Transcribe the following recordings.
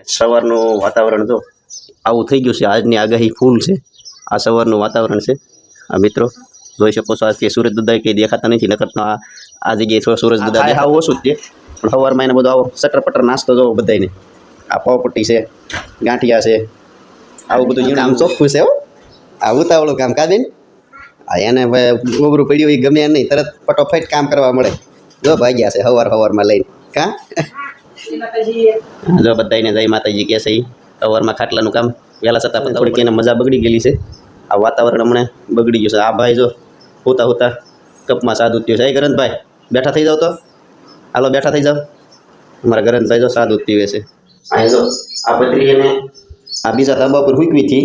સવારનું વાતાવરણ જો આવું થઈ ગયું છે. આજની આગાહી ફૂલ છે. આ સવારનું વાતાવરણ છે. આ મિત્રો જોઈ શકો છો, આજથી સૂરજ દાદા કંઈ દેખાતા નથી. નકર તો આ જગ્યાએ સૂરજ દાદા દેખાવ ઓછું જ છે, પણ સવારમાં એને બધો આવો સટર-પટર નાસ્તો જોવો બધાને. આ પાવપટ્ટી છે, ગાંઠિયા છે, આવું બધું કામ ચોખ્ખું છે. આ ઉતાવળું કામ કાદીને એને ગોબરું પડ્યું એ ગમે નહીં, તરત ફટોફટ કામ કરવા મળે. જો ભાગ્યા છે સવારમાં લઈને કાં જો બધાને જય માતાજી કહે છે. સવારમાં ખાટલાનું કામ વહેલા છતાં પણ થોડીક એને મજા બગડી ગયેલી છે. આ વાતાવરણ હમણાં બગડી ગયું છે. આ ભાઈ જો હોતા કપમાં સાદું થયું છે. ગરંતભાઈ બેઠા થઈ જાવ તો હાલો, બેઠા થઈ જાવ. અમારા ગરંતભાઈ જો સાદું પીવે છે. આ જો આ પતરી એને આ બીજા ધાબા પર મૂકવી હતી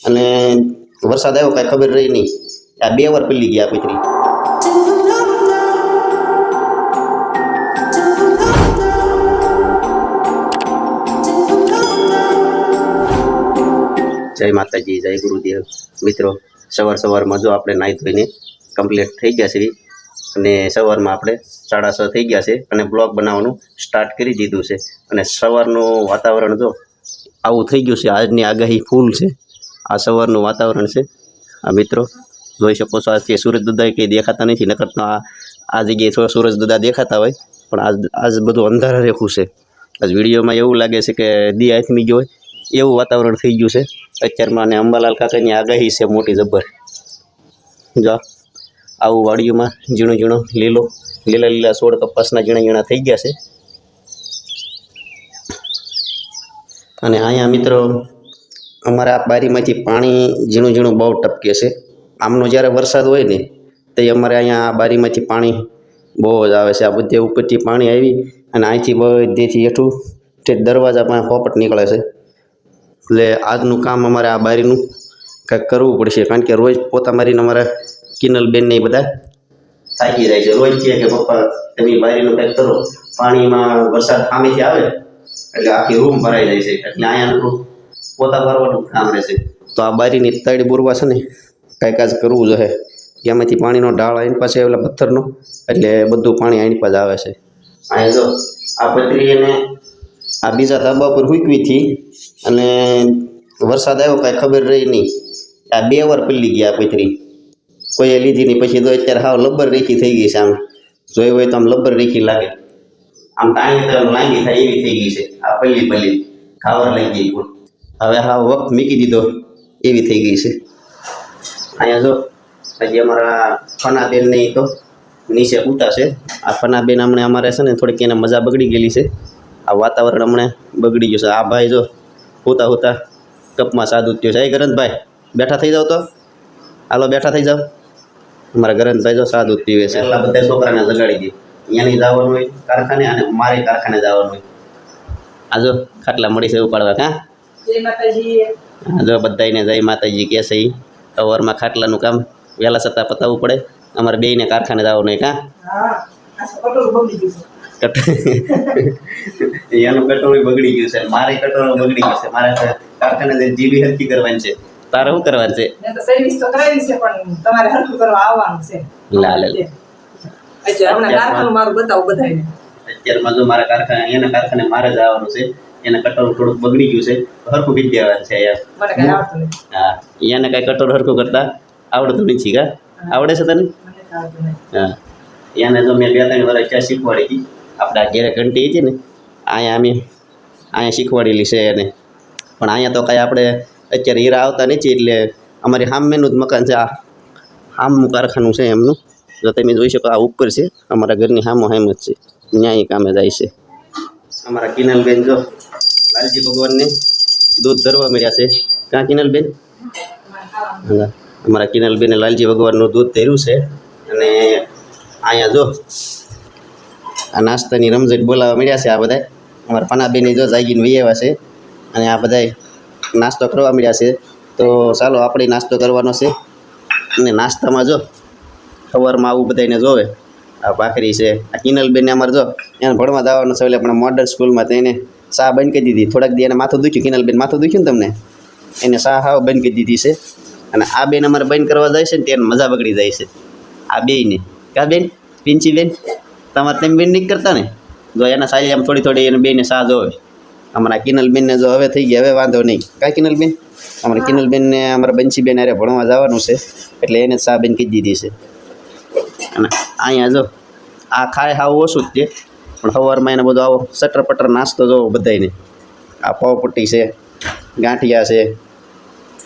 અને વરસાદ આવ્યો કાંઈ ખબર રહી નહીં. આ 2 વાર પલ્લી ગયા પતરી. જય માતાજી, જય ગુરુદેવ. મિત્રો સવારમાં જો આપણે નાહી ધોઈને કમ્પ્લીટ થઈ ગયા છે અને સવારમાં આપણે 6:30 થઈ ગયા છે અને બ્લોગ બનાવવાનું સ્ટાર્ટ કરી દીધું છે. અને સવારનું વાતાવરણ જો આવું થઈ ગયું છે. આજની આગાહી ફૂલ છે. આ સવારનું વાતાવરણ છે. આ મિત્રો જોઈ શકો છો, આજથી સૂરજ દાદા કંઈ દેખાતા નથી. નકર તો આ જગ્યાએ સૂરજ દાદા દેખાતા હોય, પણ આજ બધું અંધારા રેખું છે. આજ વિડીયોમાં એવું લાગે છે કે દી આથમી ગયો હોય એવું વાતાવરણ થઈ ગયું છે અત્યારમાં. અને અંબાલાલ કાકાની આગાહી છે મોટી જબર. જો આવું વાડીઓમાં ઝીણો લીલા છોડ કપાસના ઝીણા થઈ ગયા છે. અને અહીંયા મિત્રો અમારા આ બારીમાંથી પાણી ઝીણું બહુ ટપકે છે. આમનો જ્યારે વરસાદ હોય ને તે અમારે અહીંયા આ બારીમાંથી પાણી બહુ જ આવે છે. આ બધે ઉપરથી પાણી આવી અને અહીંથી બધેથી હેઠું તે દરવાજા પાસે પોપટ નીકળે છે. એટલે આજનું કામ અમારે આ બારીનું કંઈક કરવું પડશે, કારણ કે રોજ પોતા મારીને અમારા કિનલબેન ને બધા થાકી જાય છે. રોજ કહે કે પપ્પા તમે બારીનું કંઈક કરો. પાણીમાં વરસાદ સામેથી આવે એટલે આખી રૂમ ભરાઈ જાય છે. એટલે અહીંયા પોતા ભરવાનું કામ રહેશે. તો આ બારીની તળી બોરવા છે ને કંઈક આજ કરવું જોઈએ. એમાંથી પાણીનો ઢાળ આની પાસે આવેલા પથ્થરનો, એટલે બધું પાણી આની પાસે આવે છે. અહીંયા જો આ પતરી એને આ બીજા ધાબા પર મૂકવી હતી અને વરસાદ આવ્યો કાંઈ ખબર રહી નહીં. આ 2 વાર પલ્લી ગયા પતરી. કોઈએ લીધી નહીં. પછી તો અત્યારે હાવ લબ્બર રેખી થઈ ગઈ છે. આમ જોઈ હોય તો આમ લબ્બર રેખી લાગે. આમ તાણી તો લાંબી થાય એવી થઈ ગઈ છે. આ પલ્લી ખાવર લઈ ગઈ. હવે હાવ વખત મૂકી દીધો એવી થઈ ગઈ છે. અહીંયા જો હજી અમારા ફનાબેન નહીં તો નીચે ઉતા છે. આ ફનાબેન હમણાં અમારે છે ને થોડીક એને મજા બગડી ગયેલી છે. આ વાતાવરણ હમણાં બગડી ગયું છે. આ ભાઈ જો હોતા કપમાં સાદું થયું છે. ગરંતભાઈ બેઠા થઈ જાવ તો હાલો, બેઠા થઈ જાવ. અમારા ગરંતભાઈ જો સાદું પીવે છે. એટલા બધા છોકરાને જગાડી દે. અહીંયાની જવાનું હોય કારખાને અને મારે કારખાને જવાનું હોય. આ જો ખાટલા મળી છે ઉપાડવા. કાં જય માતાજી. જો બધાને જય માતાજી કહે છે. સવારમાં ખાટલાનું કામ વહેલા છતાં પતાવવું પડે. અમારે બેયને કારખાને જવાનું હોય. કાં એનું કટોરું બગડી ગયું છે, મારે કટોરો બગડી ગયું છે. મારે કારખાને જીબી હરકી કરવાની છે. તારે શું કરવાનું છે? સર્વિસ તો કરાવી છે, પણ તમારે હરખું કરવા આવવાનું છે. હમણાં કારખાનું મારું બતાવું બધાને. અત્યારમાં જો મારા કારખાને મારે જ આવવાનું છે. એને કટોરું થોડુંક બગડી ગયું છે, હરખું કરી દેવાનું છે. મને કઈ આવડતું નહીં. હા, એને કઈ કટોરું હરખું કરતા આવડતું નથી. કા આવડે છે તને? હા, એને જો મેં 2-3 વર્ષ ત્યાં શીખવાડી હતી. આપણા ઘેરે ઘંટી હતી ને અહીંયા શીખવાડેલી છે એને. પણ અહીંયા તો કાંઈ આપણે અત્યારે હીરા આવતા નથી. એટલે અમારી સામેનું જ મકાન છે. આ સામનું કારખાનું છે એમનું. જો તમે જોઈ શકો, આ ઉપર છે. અમારા ઘરની સામો જ છે. ત્યાં કામે જાય છે. અમારા કિનલબેન જો લાલજી ભગવાનને દૂધ ધરવા મળ્યા છે. કાં કિનલબેન? અમારા કિનલબેને લાલજી ભગવાનનું દૂધ ધર્યું છે. અને અહીંયા જો આ નાસ્તાની રમઝટ બોલાવવા મળ્યા છે. આ બધા અમારા પનાબેની જો જાગીને વહી આવ્યા છે અને આ બધા નાસ્તો કરવા મળ્યા છે. તો ચાલો આપણે નાસ્તો કરવાનો છે. અને નાસ્તામાં જો સવારમાં આવું બધાને જોવે. આ ભાખરી છે. આ કિનલબેનને અમારે જો એને ભણવા જવાનું છે. એટલે પણ મોડર્ન સ્કૂલમાં તો એને ચા બંધ કરી દીધી. થોડાક દી એને માથું દુખ્યું. કિનલબેન માથું દુખ્યું ને તમને, એને ચા હાવ બંધ કરી દીધી છે. અને આ બેન અમારે બંધ કરવા જાય છે ને તેને મજા બગડી જાય છે આ બેયને. કા બેન? પિંચીબેન તમારે તેમ બેન નહીં કરતા ને? જો એના સાલી આમ થોડી એને બેને ચા જોવે. અમારા કિનલબેનને જો હવે થઈ ગયા, હવે વાંધો નહીં. કાંઈ કિનલબેન? અમારા કિનલબેનને અમારા બંસીબેન હારે ભણવા જવાનું છે, એટલે એને જ સાબેન કીધી દીધી છે. અને અહીંયા જો આ ખાય હાવ ઓછું જ તે, પણ સવારમાં એને બધું આવો સટર પટર નાસ્તો જોવો બધાને. આ પાવપટ્ટી છે, ગાંઠિયા છે,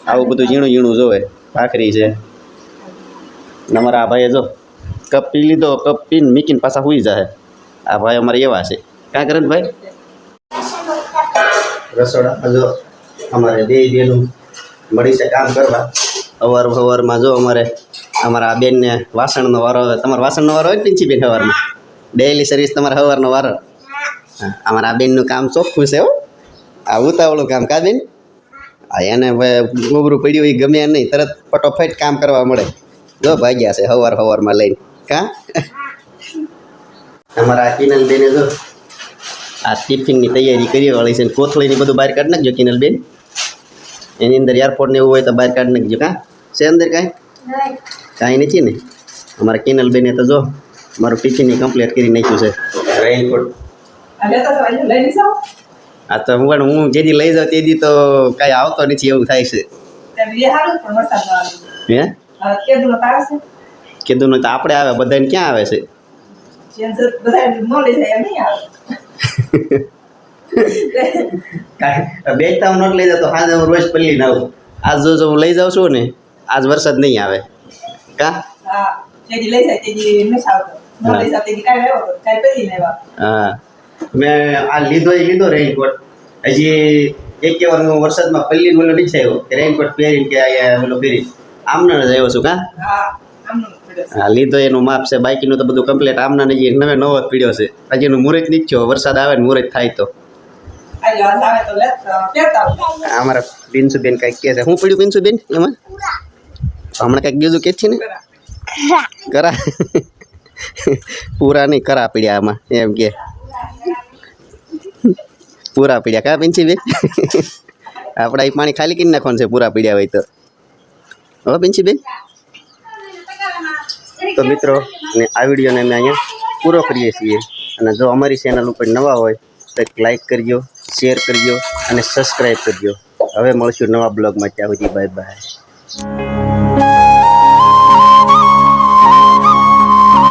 આવું બધું ઝીણું ઝીણું જોવે, ભાખરી છે. અને અમારા આ ભાઈએ જો કપ પી લીધો, કપ પીને મીકીને પાછા સુઈ જાય. આ ભાઈ અમારે એવા છે. કાં કરે ને ભાઈ? રસોડા જો અમારે બે બેનું મળી છે કામ કરવા. સવારમાં જો અમારા આ બેનને વાસણનો વારો આવે. તમારે વાસણનો વારો હોય ને પિંચીબેન? સવારમાં ડેઈલી સર્વિસ તમારે સવારનો વારો. હા, અમારા આ બેનનું કામ ચોખ્ખું છે હો, આ ઉતાવળું કામ. કા બેન? હા, એને ગોબરું પડ્યું એ ગમે નહીં, તરત ફટોફટ કામ કરવા મળે. જો ભાગ્યા છે સવારમાં લઈને. કાં અમારા આ કિનલબેને જો આ ટિફિનની તૈયારી કરી વાળી છે. કોથળીની બધું બહાર કાઢી નાખજો કિનલબેન. એની અંદર એરપોર્ટ ને એવું હોય તો બહાર કાઢી નાખજો. કાં છે અંદર કાંઈ નથી ને? અમારા કિનલબેને તો જો મારું ટિફિનની કમ્પ્લીટ કરી નાખ્યું છે. રેઇનકોટ આ તો હું જેથી લઈ જાઉં તેથી તો કાંઈ આવતો નથી એવું થાય છે. હે કીધું ને તો આપણે આવે, બધાને ક્યાં આવે છે? બે તાવ નોટ લઈ જતો હાજે હું રોજ પલ્લી ના આવું. આજ જો હું લઈ જાઉં છું ને, આજ વરસાદ નહીં આવે. કા હા, મેં આ લીધો રેઇનકોટ. હજી એક વાર હું વરસાદમાં પલ્લી બોલો નથી આવ્યો કે રેઇનકોટ પહેરીને કે અહીંયા બોલો પહેરી આમને જ આવ્યો છું. કા હા, લીધો એનું માપ છે, બાકીનું તો બધું કમ્પ્લીટ આમના નજી નવો જ પીડ્યો છે. હજી એનું મુહૂર્ત નથી થયો, વરસાદ આવે ને મુહૂર્ત થાય તો. અમારા બિન્સુબેન કંઈક કહે છે. શું પડ્યું બિન્સુબેન એમાં? હમણાં કંઈક બીજું કે છે ને? કરા પૂરા નહીં, કરા પીડ્યા આમાં એમ કે. પૂરા પીડ્યા કા બિન્સીબેન? આપણે અહીં પાણી ખાલી કરી નાખવાનું છે પૂરા પીડ્યા હોય તો. હો બિન્સીબેન? તો મિત્રો, અને આ વિડીયોને અમે અહીંયા પૂરો કરીએ છીએ. અને જો અમારી ચેનલ ઉપર નવા હોય તો એક લાઈક કરજો, શેર કરજો અને સબસ્ક્રાઈબ કરજો. હવે મળશું નવા બ્લોગમાં. ત્યાં સુધી બાય બાય.